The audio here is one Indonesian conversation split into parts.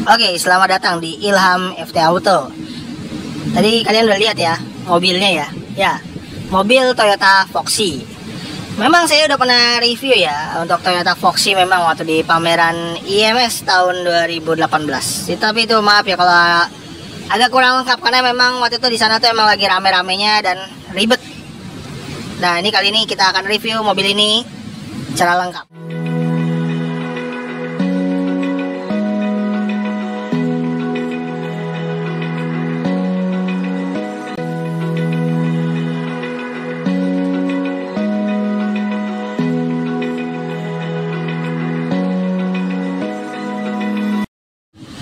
Oke, selamat datang di Ilham FT Auto. Tadi kalian udah lihat ya mobilnya ya. Ya, mobil Toyota Foxy. Memang saya udah pernah review ya untuk Toyota Foxy memang waktu di pameran IMS tahun 2018. Tapi itu maaf ya kalau agak kurang lengkap karena memang waktu itu di sana tuh emang lagi rame-ramenya dan ribet. Nah, ini kali ini kita akan review mobil ini secara lengkap.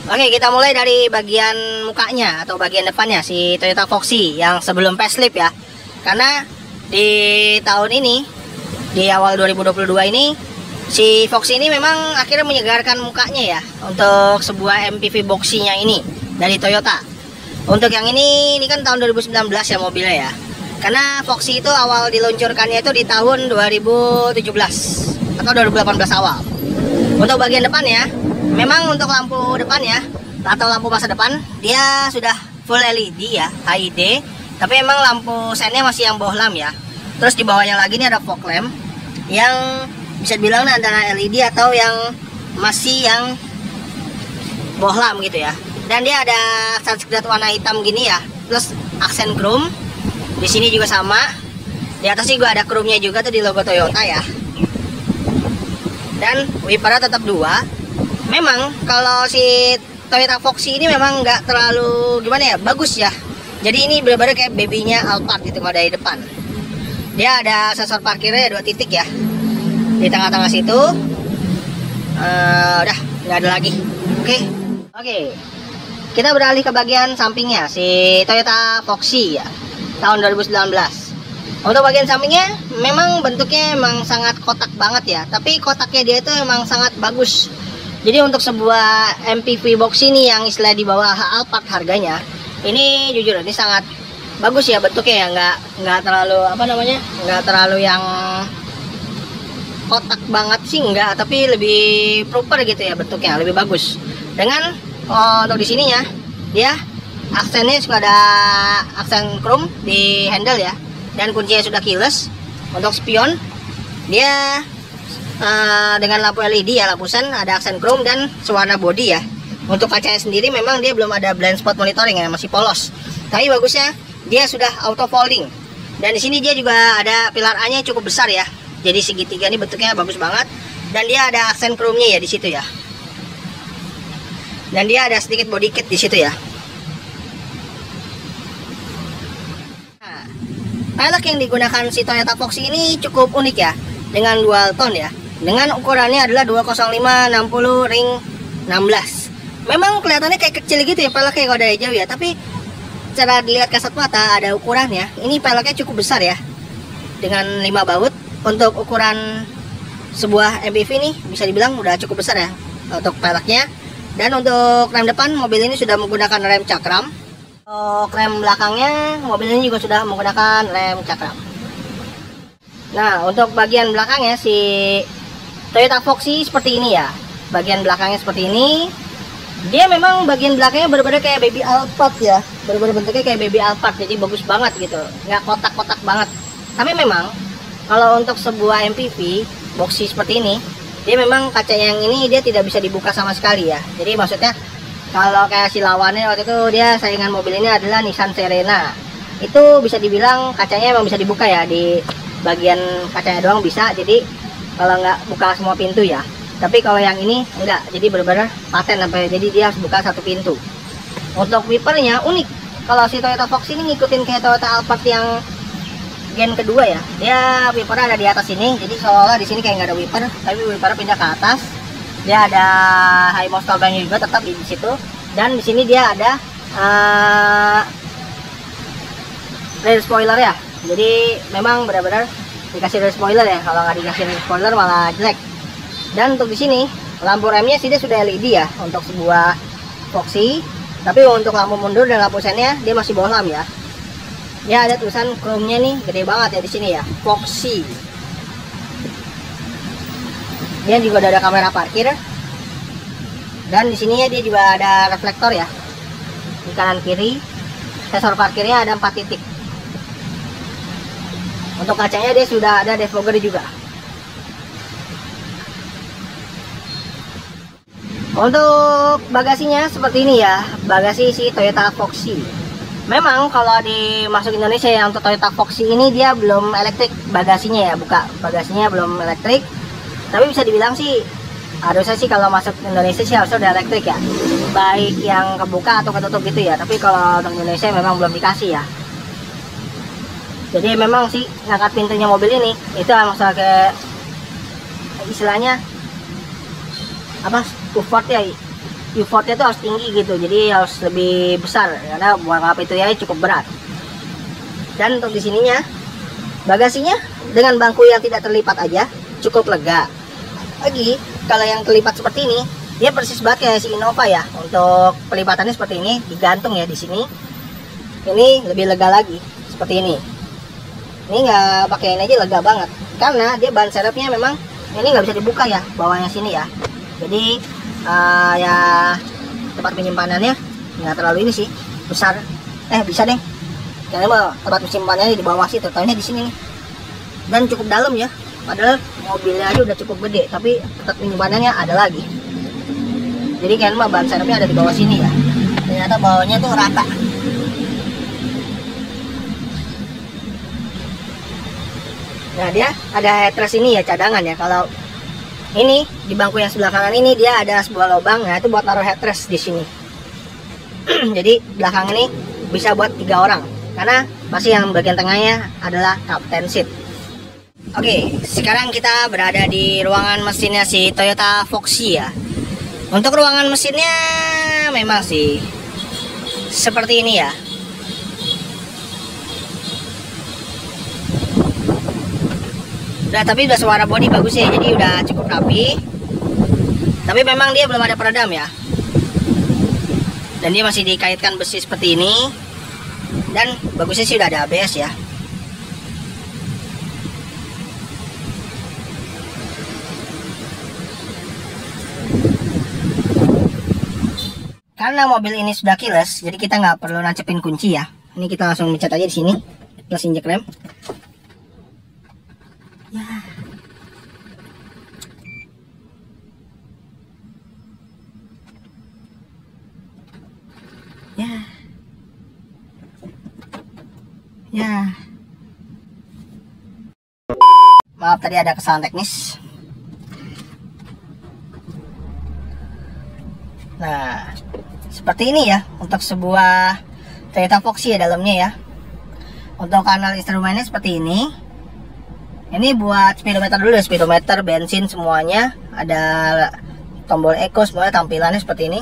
Oke, kita mulai dari bagian mukanya atau bagian depannya si Toyota Foxy yang sebelum facelift ya. Karena di tahun ini, di awal 2022 ini, si Foxy ini memang akhirnya menyegarkan mukanya ya untuk sebuah MPV boxinya ini dari Toyota. Untuk yang ini kan tahun 2019 ya mobilnya ya. Karena Foxy itu awal diluncurkannya itu di tahun 2017 atau 2018 awal. Untuk bagian depan ya, memang untuk lampu depan ya atau lampu masa depan dia sudah full LED ya, HID. Tapi memang lampu sennya masih yang bohlam ya. Terus di bawahnya lagi ini ada fog lamp yang bisa dibilang antara LED atau yang masih yang bohlam gitu ya. Dan dia ada aksen sekedar warna hitam gini ya. Terus aksen chrome. Di sini juga sama. Di atas juga ada chrome-nya juga tuh di logo Toyota ya. Dan wipernya tetap dua. Memang kalau si Toyota Foxy ini memang nggak terlalu gimana ya, bagus ya. Jadi ini benar-benar kayak babynya Alphard gitu kalau dari depan. Dia ada sensor parkirnya 2 titik ya di tengah-tengah situ. Udah nggak ada lagi. Oke. Kita beralih ke bagian sampingnya si Toyota Foxy ya tahun 2019. Untuk bagian sampingnya memang bentuknya emang sangat kotak banget ya. Tapi kotaknya dia itu emang sangat bagus. Jadi untuk sebuah MPV box ini yang istilah di bawah Alphard harganya, ini jujur ini sangat bagus ya bentuknya ya, nggak terlalu nggak terlalu yang kotak banget sih nggak, tapi lebih proper gitu ya bentuknya, lebih bagus. Dengan untuk di sininya dia aksennya sudah ada aksen chrome di handle ya, dan kuncinya sudah keyless. Untuk spion dia dengan lampu LED ya, lampu sen, ada aksen chrome dan sewarna body ya. Untuk kacanya sendiri memang dia belum ada blind spot monitoring ya, masih polos. Tapi bagusnya dia sudah auto folding. Dan di sini dia juga ada pilar A-nya cukup besar ya. Jadi segitiga ini bentuknya bagus banget. Dan dia ada aksen chrome-nya ya di situ ya. Dan dia ada sedikit body kit di situ ya. Nah, pelek yang digunakan si Toyota Foxy ini cukup unik ya, dengan dual tone ya. Dengan ukurannya adalah 205/60 ring 16. Memang kelihatannya kayak kecil gitu ya peleknya kalau dari jauh ya, tapi cara dilihat kasat mata ada ukurannya. Ini peleknya cukup besar ya, dengan 5 baut. Untuk ukuran sebuah MPV ini bisa dibilang udah cukup besar ya untuk peleknya. Dan untuk rem depan mobil ini sudah menggunakan rem cakram. Untuk rem belakangnya mobil ini juga sudah menggunakan rem cakram. Nah, untuk bagian belakangnya si Toyota Foxy seperti ini ya. Bagian belakangnya seperti ini. Dia memang bagian belakangnya benar-benar kayak baby Alphard ya. Benar-benar bentuknya kayak baby Alphard, jadi bagus banget gitu. Nggak kotak-kotak banget. Tapi memang kalau untuk sebuah MPV boxy seperti ini, dia memang kaca yang ini dia tidak bisa dibuka sama sekali ya. Jadi maksudnya kalau kayak si lawannya waktu itu dia saingan mobil ini adalah Nissan Serena. Itu bisa dibilang kacanya emang bisa dibuka ya, di bagian kacanya doang bisa. Jadi kalau nggak buka semua pintu ya. Tapi kalau yang ini enggak, jadi benar-benar paten sampai jadi dia harus buka satu pintu. Untuk wipernya unik. Kalau si Toyota Foxy ini ngikutin kayak Toyota Alphard yang gen kedua ya. Dia wipernya ada di atas sini. Jadi seolah di sini kayak nggak ada wiper, tapi wipernya pindah ke atas. Dia ada high mouse nya juga tetap di situ. Dan di sini dia ada rear spoiler ya. Jadi memang benar-benar dikasih rear spoiler ya. Kalau nggak dikasih rear spoiler malah jelek. Dan untuk di sini lampu remnya sih dia sudah LED ya untuk sebuah Foxy. Tapi untuk lampu mundur dan lampu sennya dia masih bohlam ya. Dia ada tulisan chrome-nya nih gede banget ya di sini ya, Foxy. Dia juga udah ada kamera parkir. Dan di sini ya dia juga ada reflektor ya. Di kanan kiri sensor parkirnya ada 4 titik. Untuk kacanya dia sudah ada defogger juga. Untuk bagasinya seperti ini ya, bagasi si Toyota Foxy. Memang kalau dimasuk Indonesia ya, untuk Toyota Foxy ini dia belum elektrik bagasinya ya, buka bagasinya belum elektrik. Tapi bisa dibilang sih harusnya sih kalau masuk Indonesia sih harusnya udah elektrik ya, baik yang kebuka atau ketutup gitu ya. Tapi kalau untuk Indonesia memang belum dikasih ya. Jadi memang sih ngangkat pintunya mobil ini itu masalah kayak istilahnya apa, U-fortnya itu harus tinggi gitu, jadi harus lebih besar karena buat ngangkat pintu ya cukup berat. Dan untuk di sininya bagasinya dengan bangku yang tidak terlipat aja cukup lega. Lagi kalau yang terlipat seperti ini dia persis banget kayak si Innova ya. Untuk pelipatannya seperti ini, digantung ya di sini. Ini lebih lega lagi seperti ini. Ini nggak pakai ini aja lega banget karena dia ban serepnya memang ini nggak bisa dibuka ya bawahnya sini ya. Jadi ya tempat penyimpanannya nggak terlalu ini sih besar. Bisa deh. Karena tempat penyimpanannya di bawah sih, totalnya di sini nih. Dan cukup dalam ya. Padahal mobilnya aja udah cukup gede, tapi tempat penyimpanannya ada lagi. Jadi kan mah ban serepnya ada di bawah sini ya. Ternyata bawahnya tuh rata. Nah dia ada headrest ini ya, cadangan ya. Kalau ini di bangku yang sebelah kanan ini dia ada sebuah lubang, nah itu buat taruh headrest di sini. Jadi belakang ini bisa buat 3 orang, karena pasti yang bagian tengahnya adalah captain seat. Oke, sekarang kita berada di ruangan mesinnya si Toyota Foxy ya. Untuk ruangan mesinnya memang sih seperti ini ya. Tapi udah suara bodi bagus ya, jadi udah cukup rapi. Tapi memang dia belum ada peredam ya. Dan dia masih dikaitkan besi seperti ini. Dan bagusnya sih udah ada ABS ya. Karena mobil ini sudah keyless, jadi kita nggak perlu nancepin kunci ya. Ini kita langsung pencet aja di sini, plus injek rem. Ya. Maaf tadi ada kesalahan teknis. Nah, seperti ini ya untuk sebuah Toyota Foxy ya dalamnya ya. Untuk kanal instrumennya seperti ini. Ini buat speedometer dulu ya, speedometer, bensin semuanya. Ada tombol eco, semuanya tampilannya seperti ini.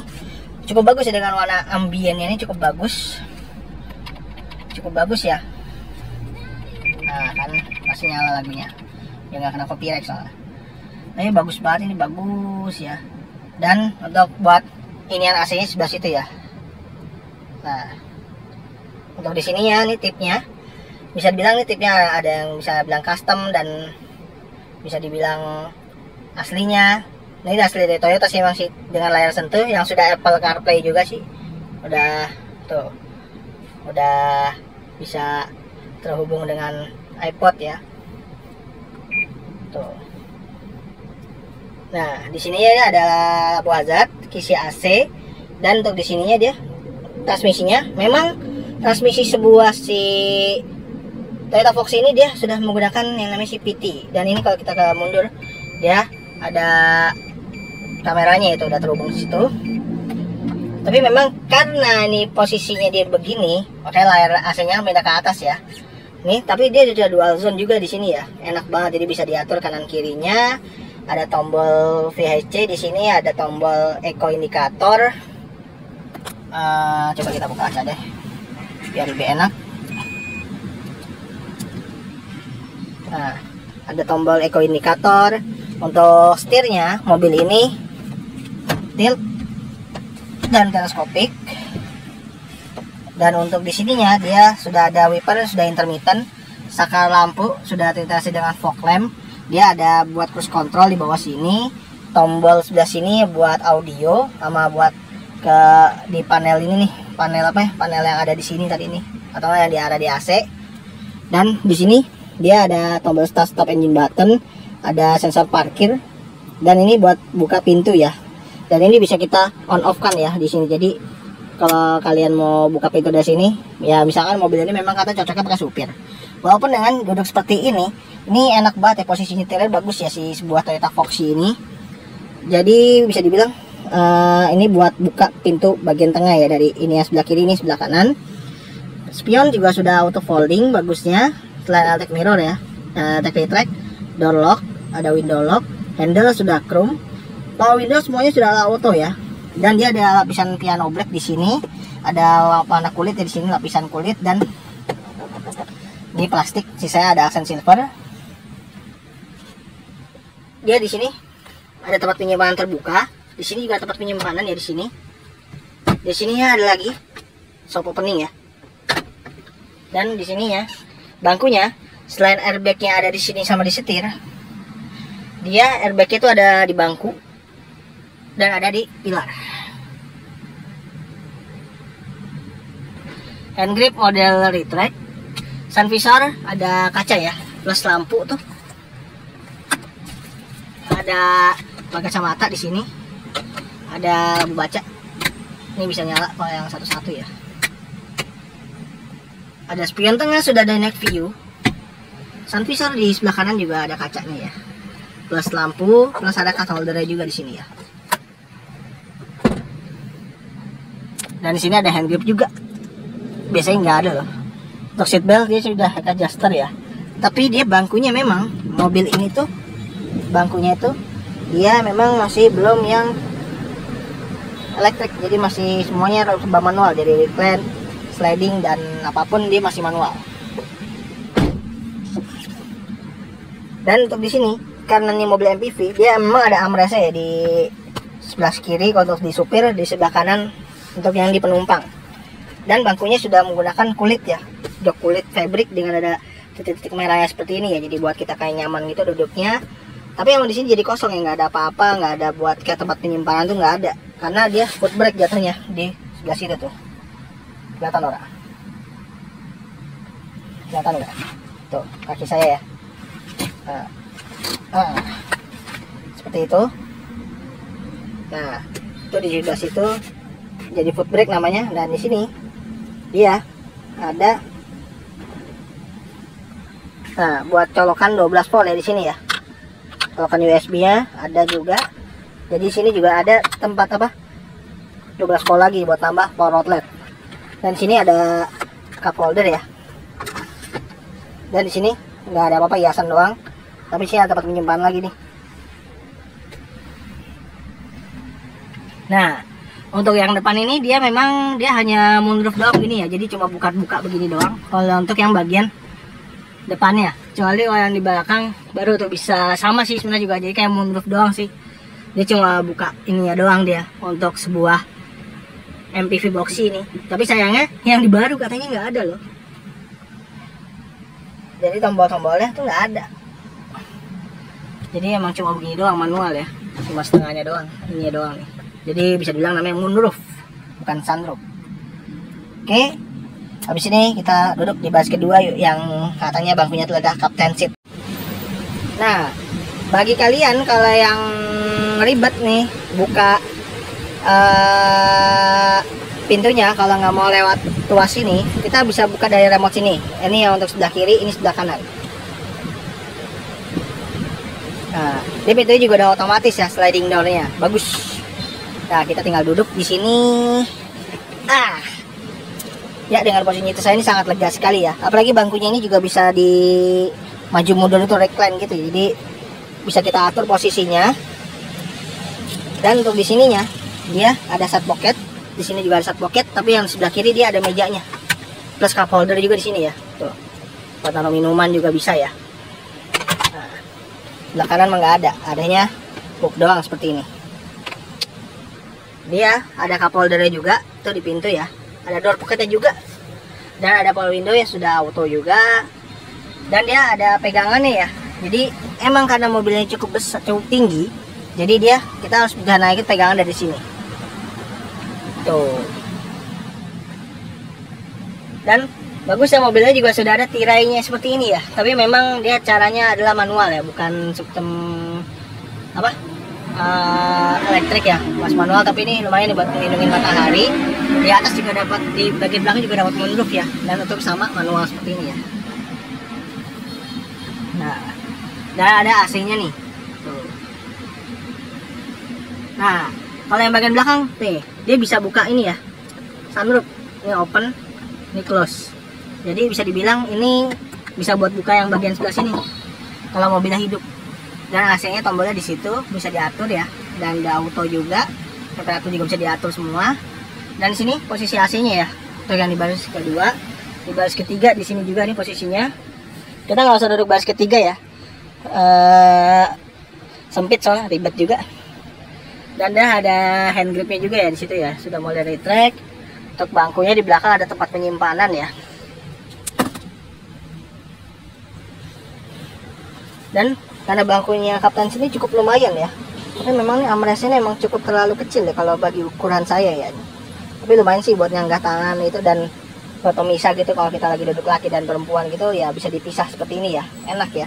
Cukup bagus ya dengan warna ambiennya ini cukup bagus. Cukup bagus ya. Nah kan masih nyala lagunya. Ya nggak kena copyright soalnya. Nah, ini bagus banget, ini bagus ya. Dan untuk buat inian AC-nya sebelah situ ya. Nah, untuk di sini ya, ini tipnya. Bisa dibilang ini tipnya ada yang bisa bilang custom dan bisa dibilang aslinya. Nah, ini asli dari Toyota sih, masih dengan layar sentuh yang sudah Apple CarPlay juga sih. Udah tuh. Udah bisa terhubung dengan iPod ya. Tuh. Nah, di sini ya ada lampu hazard, kisi AC, dan untuk di sininya dia transmisinya. Memang transmisi sebuah si Toyota Foxy ini dia sudah menggunakan yang namanya CVT. Dan ini kalau kita ke mundur, dia ada kameranya itu udah terhubung di situ. Tapi memang karena ini posisinya dia begini, makanya layar AC-nya beda ke atas ya. Nih, tapi dia sudah dual zone juga di sini ya. Enak banget, jadi bisa diatur kanan kirinya. Ada tombol VHC di sini, ada tombol eco indikator. Coba kita buka aja deh, biar lebih enak. Nah, ada tombol eco indikator. Untuk setirnya mobil ini tilt dan teleskopik. Dan untuk di sininya dia sudah ada wiper, sudah intermittent, saklar lampu sudah terintegrasi dengan fog lamp. Dia ada buat cruise control di bawah sini. tombol sebelah sini buat audio, sama buat ke di panel ini nih, panel apa ya, panel yang ada di sini tadi nih, atau yang di arah di AC. Dan di sini dia ada tombol start stop engine button, ada sensor parkir, dan ini buat buka pintu ya. Dan ini bisa kita on off kan ya di sini. Jadi kalau kalian mau buka pintu dari sini, ya misalkan mobil ini memang kata cocoknya pakai supir. Walaupun dengan duduk seperti ini enak banget ya, posisi nyetirnya bagus ya si sebuah Toyota Foxy ini. Jadi bisa dibilang ini buat buka pintu bagian tengah ya, dari ini yang sebelah kiri, ini sebelah kanan. Spion juga sudah auto folding bagusnya, selain electric mirror ya, electric track, door lock, ada window lock, handle sudah chrome, power window semuanya sudah auto ya. Dan dia ada lapisan piano black di sini, ada warna kulit ya di sini, lapisan kulit, dan ini plastik, sisanya ada aksen silver. Dia di sini ada tempat penyimpanan terbuka, di sini juga tempat penyimpanan ya di sini. Di sininya ada lagi shop opening ya. Dan di sininya bangkunya, selain airbagnya ada di sini sama di setir, dia airbagnya itu ada di bangku dan ada di pilar. Hand grip model retract, sun visor ada kaca ya, plus lampu tuh. Ada pakai kacamata di sini, ada lampu baca. Ini bisa nyala kalau yang satu-satu ya. Ada spion tengah, sudah ada night view. Sun visor di sebelah kanan juga ada kacanya ya. Plus lampu, plus ada cup holdernya juga di sini ya. Dan di sini ada hand grip juga. Biasanya nggak ada loh. Untuk seat belt dia sudah adjuster ya. Tapi dia bangkunya memang, mobil ini tuh bangkunya itu dia memang masih belum yang elektrik, jadi masih semuanya serba manual, jadi recline, sliding, dan apapun dia masih manual. Dan untuk di sini karena ini mobil MPV, dia memang ada armrest ya di sebelah kiri untuk di supir, di sebelah kanan untuk yang di penumpang. Dan bangkunya sudah menggunakan kulit ya, jok kulit fabric dengan ada titik-titik merahnya seperti ini ya, jadi buat kita kayak nyaman gitu duduknya. Tapi emang di sini jadi kosong ya, nggak ada apa-apa, nggak ada buat kayak tempat penyimpanan tuh nggak ada, karena dia foot brake jatuhnya di sebelah situ tuh. Kelihatan orang? Kelihatan nggak? Tuh kaki saya ya. Seperti itu. Nah itu di sebelah situ jadi foot brake namanya. Dan di sini dia ada buat colokan 12 volt ya di sini ya. Colokan USB-nya ada juga. Jadi sini juga ada tempat apa? 12 volt lagi buat tambah power outlet. Dan sini ada cup holder ya. Dan di sini nggak ada apa-apa, hiasan doang. Tapi sini ada tempat menyimpan lagi nih. Nah, untuk yang depan ini dia memang dia hanya moonroof doang gini ya. Jadi cuma buka-buka begini doang. Kalau untuk yang bagian depannya, kecuali kalau yang di belakang baru tuh bisa sama sih sebenarnya juga, jadi kayak moonroof doang sih. Dia cuma buka ininya doang dia untuk sebuah MPV Boxy ini. Tapi sayangnya yang di baru katanya nggak ada loh. Jadi tombol-tombolnya tuh nggak ada. Jadi emang cuma begini doang, manual ya, cuma setengahnya doang, ininya doang nih. Jadi bisa bilang namanya moonroof, bukan sunroof. Oke. Habis ini kita duduk di baris kedua yuk, yang katanya bangkunya itu ada captain seat. Nah, bagi kalian kalau yang ribet nih buka pintunya, kalau nggak mau lewat tuas ini, kita bisa buka dari remote sini. Ini yang untuk sebelah kiri, ini sebelah kanan. Nah, ini pintunya juga udah otomatis ya, sliding door-nya, bagus. Nah, kita tinggal duduk di sini. Ya, dengan posisi itu saya ini sangat lega sekali ya. Apalagi bangkunya ini juga bisa di maju mundur itu recline gitu. Jadi bisa kita atur posisinya. Dan untuk di sininya dia ada side pocket. Di sini juga ada side pocket, tapi yang sebelah kiri dia ada mejanya. Plus cup holder juga di sini ya. Tuh. Buat taruh minuman juga bisa ya. Nah, sebelah kanan mah nggak ada. Adanya hook doang seperti ini. Dia ada cup holdernya juga tuh di pintu ya. Ada door pocketnya juga, dan ada power window yang sudah auto juga, dan dia ada pegangannya ya. Jadi emang karena mobilnya cukup besar, cukup tinggi, Jadi kita harus bisa naikin pegangan dari sini. Tuh. Dan bagus ya, mobilnya juga sudah ada tirainya seperti ini ya. Tapi memang dia caranya adalah manual ya, bukan sistem elektrik ya, mas manual. Tapi ini lumayan buat melindungi matahari. Di atas juga dapat, di bagian belakang juga dapat moonroof ya, dan untuk sama manual seperti ini ya. Nah, dan ada AC-nya nih. Tuh. Nah, kalau yang bagian belakang nih, dia bisa buka ini ya, sunroof. Ini open, ini close. Jadi bisa dibilang ini bisa buat buka yang bagian sebelah sini kalau mobilnya hidup. Dan AC-nya tombolnya di situ, bisa diatur ya, dan ada auto juga, temperatur juga bisa diatur semua. Dan di sini posisi AC-nya ya, yang di baris kedua, di baris ketiga, di sini juga nih posisinya. Kita nggak usah duduk baris ketiga ya, sempit soalnya, ribet juga. Dan ada hand gripnya juga ya di situ ya, sudah mulai retract. Untuk bangkunya di belakang ada tempat penyimpanan ya. Dan karena bangkunya Kapten sini cukup lumayan ya, tapi memang nih armrestnya emang cukup terlalu kecil ya kalau bagi ukuran saya ya. Tapi lumayan sih buat nyanggah tangan itu, dan buat pemisah gitu kalau kita lagi duduk laki dan perempuan gitu ya, bisa dipisah seperti ini ya, enak ya.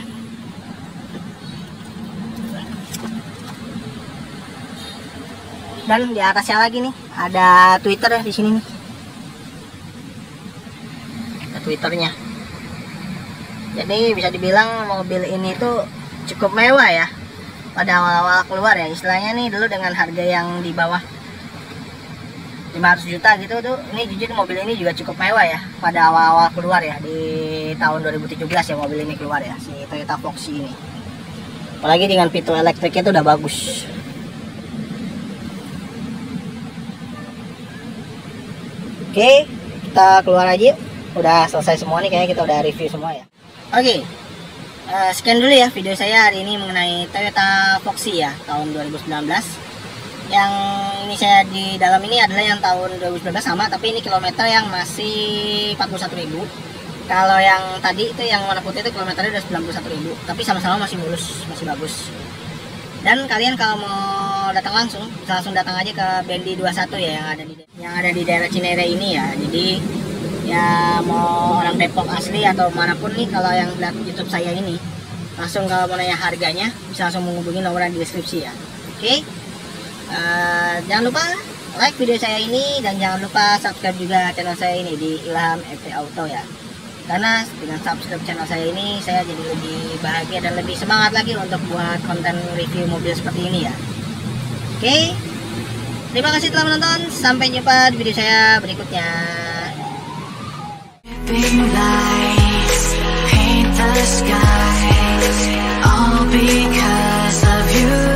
Dan di atasnya lagi nih ada Twitter ya di sini nih. Ada Twitternya. Jadi bisa dibilang mobil ini tuh cukup mewah ya pada awal-awal keluar ya. Istilahnya nih dulu dengan harga yang di bawah 500 juta gitu tuh, ini jujur mobil ini juga cukup mewah ya pada awal-awal keluar ya, di tahun 2017 ya mobil ini keluar ya, si Toyota Foxy ini. Apalagi dengan fitur elektriknya itu udah bagus. Oke, kita keluar aja. Udah selesai semua nih, kayaknya kita udah review semua ya. Oke, sekian dulu ya video saya hari ini mengenai Toyota Foxy ya tahun 2019. Yang ini saya di dalam ini adalah yang tahun 2019 sama, tapi ini kilometer yang masih 41.000. Kalau yang tadi itu yang warna putih itu kilometernya udah 91.000, tapi sama-sama masih mulus, masih bagus. Dan kalian kalau mau datang langsung, bisa langsung datang aja ke Bendi 21 ya, yang ada di daerah Cinere ini ya. Jadi ya mau orang Depok asli atau manapun nih, kalau yang lihat YouTube saya ini, langsung kalau mau nanya harganya bisa langsung menghubungi nomor di deskripsi ya. Oke. Jangan lupa like video saya ini, dan jangan lupa subscribe juga channel saya ini di Ilham FV Auto ya. Karena dengan subscribe channel saya ini, saya jadi lebih bahagia dan lebih semangat lagi untuk buat konten review mobil seperti ini ya. Oke, terima kasih telah menonton. Sampai jumpa di video saya berikutnya. Paint the sky, all because of you.